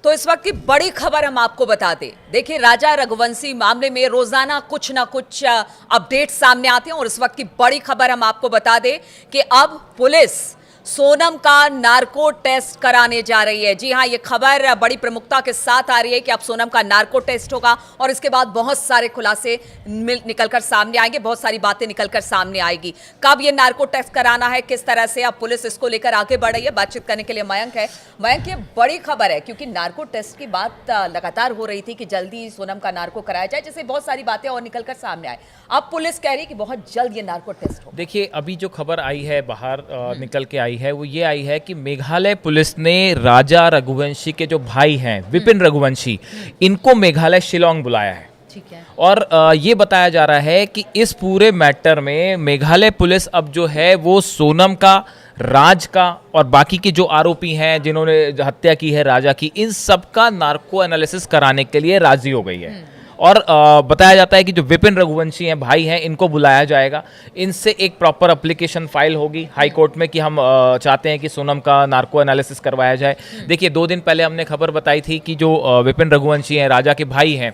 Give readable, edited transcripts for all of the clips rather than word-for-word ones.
तो इस वक्त की बड़ी खबर हम आपको बता दें। देखिए, राजा रघुवंशी मामले में रोजाना कुछ ना कुछ अपडेट सामने आते हैं और इस वक्त की बड़ी खबर हम आपको बता दें कि अब पुलिस सोनम का नार्को टेस्ट कराने जा रही है। जी हां, ये खबर बड़ी प्रमुखता के साथ आ रही है कि अब सोनम का नार्को टेस्ट होगा और इसके बाद बहुत सारे खुलासे निकलकर सामने आएंगे, बहुत सारी बातें निकलकर सामने आएगी। कब ये नार्को टेस्ट कराना है, किस तरह से अब पुलिस इसको लेकर आगे बढ़ रही है, बातचीत करने के लिए मयंक है। मयंक, ये बड़ी खबर है क्योंकि नार्को टेस्ट की बात लगातार हो रही थी कि जल्दी सोनम का नार्को कराया जाए, जिससे बहुत सारी बातें और निकलकर सामने आए। अब पुलिस कह रही है कि बहुत जल्द ये नार्को टेस्ट हो। देखिए, अभी जो खबर आई है बाहर निकल के आई है वो ये आई है कि मेघालय पुलिस ने राजा रघुवंशी के जो भाई हैं विपिन रघुवंशी, इनको मेघालय शिलोंग बुलाया है। ठीक है। और ये बताया जा रहा है कि इस पूरे मैटर में मेघालय पुलिस अब जो है वो सोनम का, राज का और बाकी के जो आरोपी हैं जिन्होंने हत्या की है राजा की, इन सब का नार्को एनालिसिस कराने के लिए राजी हो गई है। और बताया जाता है कि जो विपिन रघुवंशी हैं, भाई हैं, इनको बुलाया जाएगा। इनसे एक प्रॉपर एप्लीकेशन फाइल होगी हाई कोर्ट में कि हम चाहते हैं कि सोनम का नार्को एनालिसिस करवाया जाए। देखिए, 2 दिन पहले हमने खबर बताई थी कि जो विपिन रघुवंशी हैं, राजा के भाई हैं,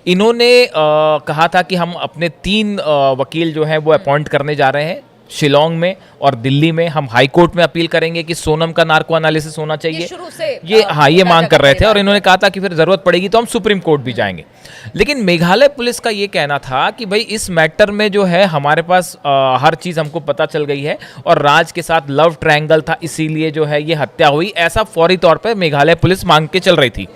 इन्होंने कहा था कि हम अपने 3 वकील जो हैं वो अपॉइंट करने जा रहे हैं शिलोंग में और दिल्ली में। हम हाई कोर्ट में अपील करेंगे कि सोनम का नार्को एनालिसिस होना चाहिए। शुरू से ये मांग कर रहे थे और इन्होंने कहा था कि फिर जरूरत पड़ेगी तो हम सुप्रीम कोर्ट भी जाएंगे। लेकिन मेघालय पुलिस का ये कहना था कि भाई इस मैटर में जो है हमारे पास हर चीज हमको पता चल गई है और राज के साथ लव ट्रायंगल था, इसीलिए जो है ये हत्या हुई, ऐसा फौरी तौर पर मेघालय पुलिस मांग के चल रही थी।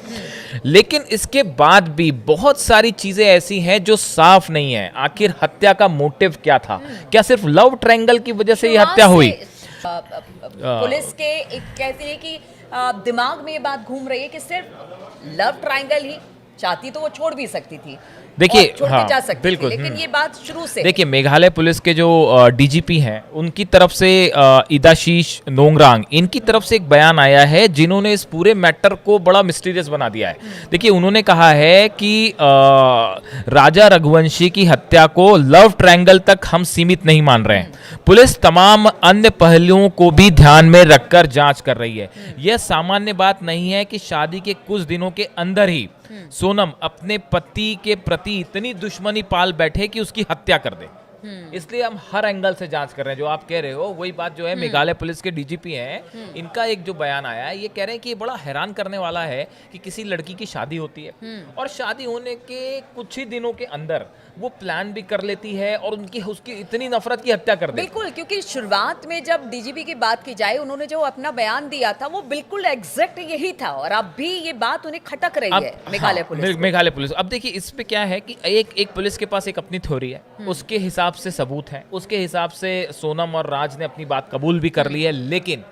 लेकिन इसके बाद भी बहुत सारी चीजें ऐसी हैं जो साफ नहीं है। आखिर हत्या का मोटिव क्या था? क्या सिर्फ लव ट्रायंगल की वजह से ये हत्या हुई? पुलिस के कहते हैं कि दिमाग में ये बात घूम रही है कि सिर्फ लव ट्रायंगल ही चाहती तो वो छोड़ भी सकती थी। देखिए, हाँ, जा सकती बिल्कुल, थी, लेकिन ये बात शुरू से। देखिए, मेघालय पुलिस के जो डीजीपी हैं, उनकी तरफ से इदाशीष नोंगरांग, इनकी तरफ से एक बयान आया है जिन्होंने इस पूरे मैटर को बड़ा मिस्टीरियस बना दिया है। देखिए, उन्होंने कहा है कि राजा रघुवंशी की हत्या को लव ट्रायंगल तक हम सीमित नहीं मान रहे हैं। पुलिस तमाम अन्य पहलुओं को भी ध्यान में रखकर जांच कर रही है। यह सामान्य बात नहीं है कि शादी के कुछ दिनों के अंदर ही सोनम अपने पति के प्रति इतनी दुश्मनी पाल बैठे कि उसकी हत्या कर दे। इसलिए हम हर एंगल से जांच कर रहे हैं। जो आप कह रहे हो वही बात जो है मेघालय पुलिस के डीजीपी हैं, इनका एक जो बयान आया है, ये कह रहे हैं कि ये बड़ा हैरान करने वाला है कि किसी लड़की की शादी होती है और शादी होने के कुछ ही दिनों के अंदर वो प्लान भी कर लेती है और उसकी इतनी नफरत की हत्या कर देती है। बिल्कुल, क्योंकि शुरुआत में जब डीजीपी की बात की जाए, उन्होंने जो अपना बयान दिया था वो बिल्कुल एग्जैक्ट यही था और अब भी ये बात उन्हें खटक रही है मेघालय पुलिस। मेघालय पुलिस अब देखिए, इस पे क्या है कि एक पुलिस के पास एक अपनी थ्योरी है, उसके हिसाब से सबूत है, उसके हिसाब से सोनम और राज ने अपनी बात कबूल भी कर ली है। लेकिन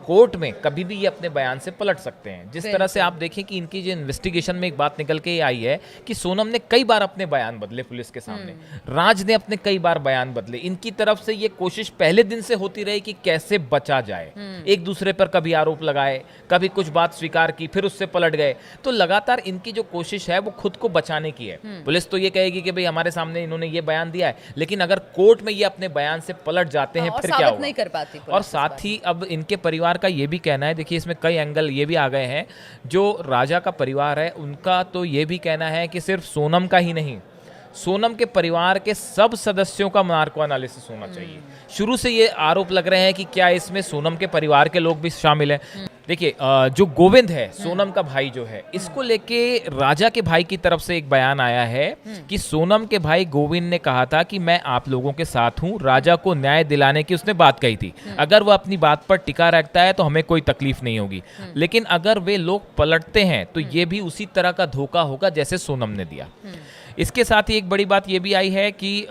कोर्ट में कभी भी ये अपने बयान से पलट सकते हैं। जिस तरह से आप देखें कि इनकी जो इन्वेस्टिगेशन में एक बात निकल के आई है कि सोनम ने कई बार अपने बयान बदले पुलिस के सामने, राज ने अपने कई बार बयान बदले। इनकी तरफ से ये कोशिश पहले दिन से होती रही कि कैसे बचा जाए, एक दूसरे पर कभी आरोप लगाए, कभी कुछ बात स्वीकार की, फिर उससे पलट गए। तो लगातार इनकी जो कोशिश है वो खुद को बचाने की है। पुलिस तो ये कहेगी कि भाई हमारे सामने इन्होंने ये बयान दिया है, लेकिन अगर कोर्ट में ये अपने बयान से पलट जाते हैं फिर क्या होगा? नहीं कर पाती। और साथ ही अब इनके परिवार का ये भी कहना है, देखिए इसमें कई एंगल ये भी आ गए हैं। जो राजा का परिवार है उनका तो ये भी कहना है कि सिर्फ सोनम का ही नहीं, सोनम के परिवार के सब सदस्यों का नार्को एनालिसिस होना चाहिए। शुरू से ये आरोप लग रहे हैं कि क्या इसमें सोनम के परिवार के लोग भी शामिल हैं। देखिए, जो गोविंद है, सोनम का भाई जो है, इसको लेके राजा के भाई की तरफ से एक बयान आया है कि सोनम के भाई गोविंद ने कहा था कि मैं आप लोगों के साथ हूं, राजा को न्याय दिलाने की उसने बात कही थी। अगर वो अपनी बात पर टिका रखता है तो हमें कोई तकलीफ नहीं होगी, लेकिन अगर वे लोग पलटते हैं तो ये भी उसी तरह का धोखा होगा जैसे सोनम ने दिया। इसके साथ ही एक बड़ी बात ये भी आई है कि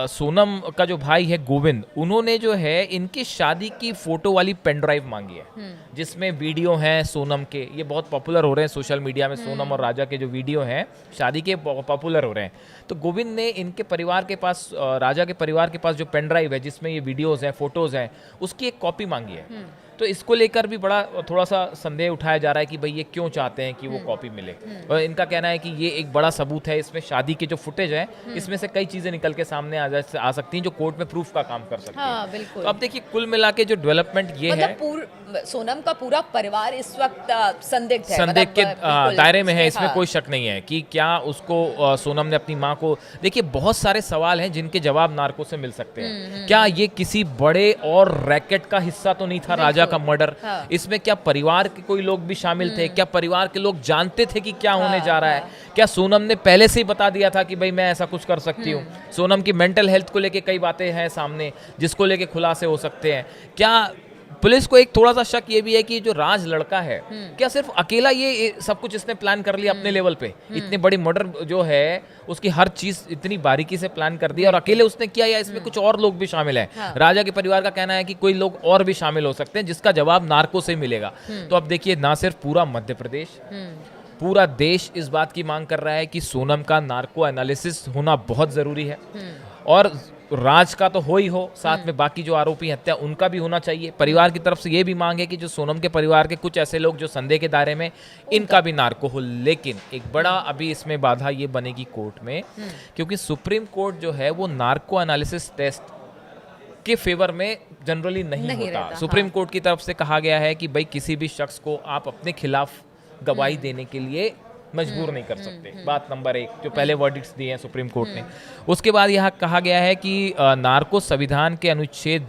सोनम का जो भाई है गोविंद, उन्होंने जो है इनकी शादी की फोटो वाली पेन ड्राइव मांगी है जिसमें वीडियो हैं सोनम के। ये बहुत पॉपुलर हो रहे हैं सोशल मीडिया में, सोनम और राजा के जो वीडियो हैं शादी के पॉपुलर हो रहे हैं। तो गोविंद ने इनके परिवार के पास, राजा के परिवार के पास जो पेन ड्राइव है जिसमें ये वीडियोज़ हैं, फोटोज़ हैं, उसकी एक कॉपी मांगी है। तो इसको लेकर भी बड़ा थोड़ा सा संदेह उठाया जा रहा है कि भाई ये क्यों चाहते हैं कि वो कॉपी मिले। और इनका कहना है कि ये एक बड़ा सबूत है, इसमें शादी की जो फुटेज है इसमें से कई चीज़ें निकल के सामने आ सकती हैं जो कोर्ट में प्रूफ का काम कर सकती हैं। हाँ, बिल्कुल। तो अब देखिए कुल मिला के जो डेवलपमेंट ये है, सोनम का पूरा परिवार इस वक्त संदिग्ध है, संदेह के बिल्कुल, दायरे में है, इसमें हाँ। कोई शक नहीं है कि क्या उसको सोनम ने अपनी माँ को, देखिए बहुत सारे सवाल हैं जिनके जवाब नार्को से मिल सकते हैं। क्या ये किसी बड़े और रैकेट का हिस्सा तो नहीं था राजा का मर्डर? हाँ। इसमें क्या परिवार के कोई लोग भी शामिल थे? क्या परिवार के लोग जानते थे कि क्या होने जा रहा है? क्या सोनम ने पहले से ही बता दिया था कि भाई मैं ऐसा कुछ कर सकती हूँ? सोनम की मेंटल हेल्थ को लेके कई बातें हैं सामने जिसको लेके खुलासे हो सकते हैं। क्या पुलिस को एक थोड़ा सा शक ये भी है कि जो राज लड़का है क्या सिर्फ अकेला ये सब कुछ इसने प्लान कर लिया अपने लेवल पे? इतने बड़ी मर्डर जो है उसकी हर चीज इतनी बारीकी से प्लान कर दी और अकेले उसने किया, या इसमें कुछ और लोग भी शामिल हैं? हाँ। राजा के परिवार का कहना है कि कोई लोग और भी शामिल हो सकते हैं जिसका जवाब नार्को से मिलेगा। तो अब देखिए ना सिर्फ पूरा मध्य प्रदेश, पूरा देश इस बात की मांग कर रहा है कि सोनम का नार्को एनालिसिस होना बहुत जरूरी है, और राज का तो हो ही हो, साथ में बाकी जो आरोपी हत्या उनका भी होना चाहिए। परिवार की तरफ से ये भी मांग है कि जो सोनम के परिवार के कुछ ऐसे लोग जो संदेह के दायरे में, इनका भी नार्को हो। लेकिन एक बड़ा अभी इसमें बाधा ये बनेगी कोर्ट में, क्योंकि सुप्रीम कोर्ट जो है वो नार्को एनालिसिस टेस्ट के फेवर में जनरली नहीं होता। रहता, सुप्रीम कोर्ट की तरफ से कहा गया है कि भाई किसी भी शख्स को आप अपने खिलाफ गवाही देने के लिए मजबूर नहीं कर सकते। बात नंबर 1 जो पहले वर्डिक्ट्स दिए हैं सुप्रीम कोर्ट ने। उसके बाद यहाँ कहा गया है कि नार्को संविधान के अनुच्छेद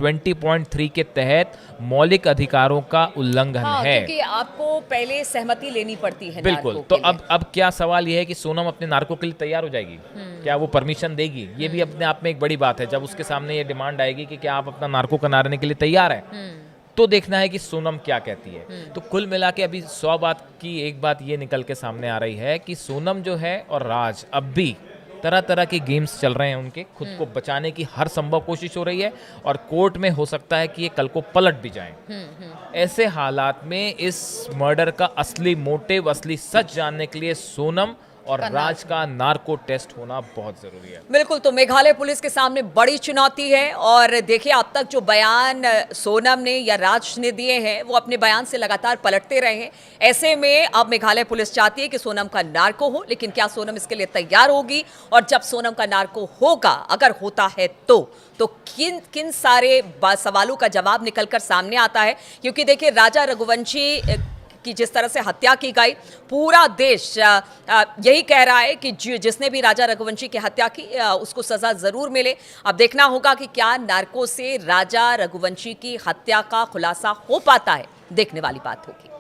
20.3 के तहत मौलिक अधिकारों का उल्लंघन है। क्योंकि आपको पहले सहमति लेनी पड़ती है बिल्कुल। नार्को तो के लिए। अब क्या सवाल ये है कि सोनम अपने नार्को के लिए तैयार हो जाएगी? क्या वो परमिशन देगी? ये भी अपने आप में एक बड़ी बात है। जब उसके सामने ये डिमांड आएगी कि क्या आप अपना नार्को कराने के लिए तैयार है, तो देखना है कि सोनम क्या कहती है। तो कुल मिला के अभी 100 बात की एक बात ये निकल के सामने आ रही है कि सोनम जो है और राज अब भी तरह तरह के गेम्स चल रहे हैं, उनके खुद को बचाने की हर संभव कोशिश हो रही है, और कोर्ट में हो सकता है कि ये कल को पलट भी जाएं। ऐसे हालात में इस मर्डर का असली मोटिव, असली सच जानने के लिए सोनम और राज का नार्को टेस्ट होना बहुत जरूरी है। बिल्कुल। तो मेघालय पुलिस के सामने बड़ी चुनौती है, और देखिए अब तक जो बयान सोनम ने या राज ने दिए हैं वो अपने बयान से लगातार पलटते रहे हैं। ऐसे में अब मेघालय पुलिस चाहती है कि सोनम का नार्को हो, लेकिन क्या सोनम इसके लिए तैयार होगी? और जब सोनम का नार्को होगा, अगर होता है तो किन किन सारे सवालों का जवाब निकलकर सामने आता है? क्योंकि देखिए राजा रघुवंशी कि जिस तरह से हत्या की गई, पूरा देश यही कह रहा है कि जिसने भी राजा रघुवंशी की हत्या की उसको सजा जरूर मिले। अब देखना होगा कि क्या नार्को से राजा रघुवंशी की हत्या का खुलासा हो पाता है, देखने वाली बात होगी।